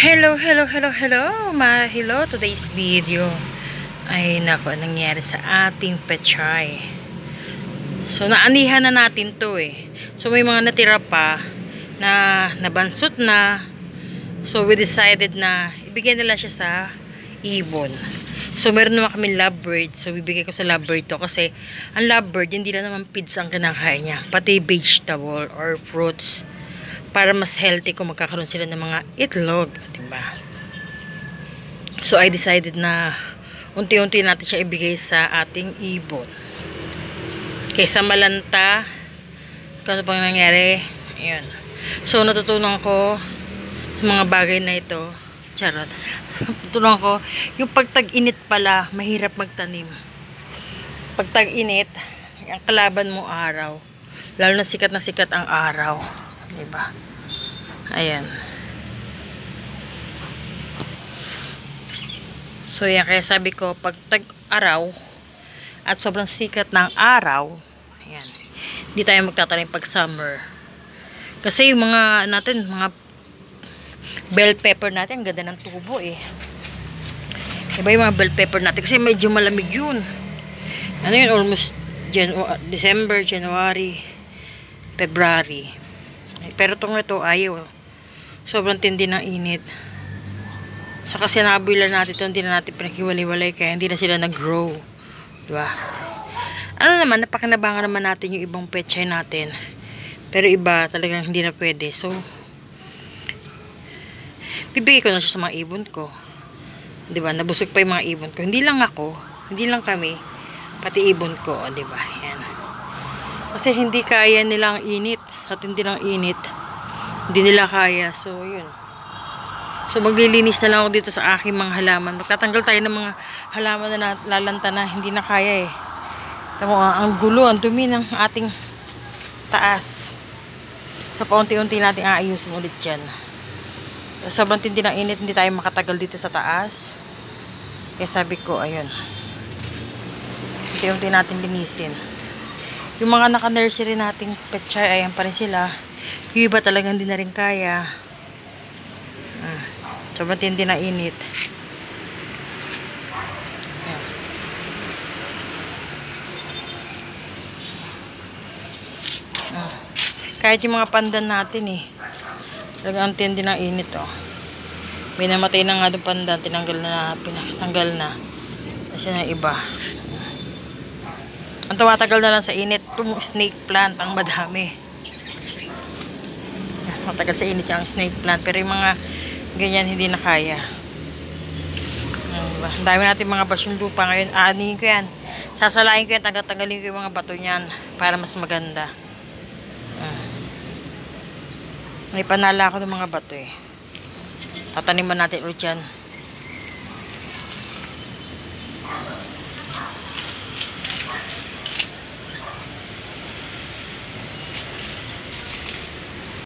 Hello, today's video ay nako, nangyari sa ating pechay. So naanihan na natin to So may mga natira pa na nabansot na. So we decided na ibigay na lang siya sa ibon. So meron naman kami lovebird. So bibigay ko sa lovebird to kasi ang lovebird hindi lang naman feeds ang kinakain niya, pati vegetable or fruits, para mas healthy kung magkakaroon sila ng mga itlog, diba? So I decided na unti-unti natin siya ibigay sa ating ibon kaysa malanta. Kung ano pang nangyari, ayun. So natutunan ko sa mga bagay na ito, charot, natutunan ko yung pagtag-init pala mahirap magtanim. Pagtag-init, ang kalaban mo araw, lalo na sikat ang araw, diba? Ayan. So yan, kaya sabi ko, pag tag-araw at sobrang sikat ng araw, ayan, hindi tayo magtatanim pag summer. Kasi yung mga natin, mga bell pepper natin, ang ganda ng tubo Iba yung mga bell pepper natin kasi medyo malamig yun. Ano yun, almost December, January, February. Pero itong ito, ayaw. Sobrang tindi ng init. Saka sinaboy lang natin ito, hindi na natin pinaghiwalay-walay, kaya hindi na sila nag-grow. Diba? Ano naman, napakinabangan naman natin yung ibang pechay natin. Pero iba talagang hindi na pwede. So, bibigay ko na siya sa mga ibon ko. Diba? Nabusog pa yung mga ibon ko. Hindi lang ako, hindi lang kami, pati ibon ko. Diba? Yan. Kasi hindi kaya nilang init. Sa tindi ng init, hindi nila kaya. So, yun. So, maglilinis na lang ako dito sa aking mga halaman. Magtatanggal tayo ng mga halaman na lalanta na hindi na kaya Tamo, ang gulo, ang dumi ng ating taas. So, paunti-unti natin aayusin ulit yan. Sobrang tindi ng init, hindi tayo makatagal dito sa taas. Kaya sabi ko, ayun. Unti-unti natin linisin. Yung mga naka-nursery nating pechay, ayan pa rin sila. Yung iba talagang hindi na rin kaya. Sobrang tindi na init. Kahit yung mga pandan natin talagang tindi na init May namatay na nga doon pandan, pinatanggal na. Kasi na iba. Ang tumatagal na lang sa init, itong snake plant, ang madami. Matagal sa init yung snake plant, pero yung mga ganyan hindi na kaya. Ang dami natin mga basyong lupa ngayon. Aanihin ko yan. Sasalain ko yan. Tanggalin ko yung mga bato niyan para mas maganda. May panala ako ng mga bato Tataniman natin ulit yan.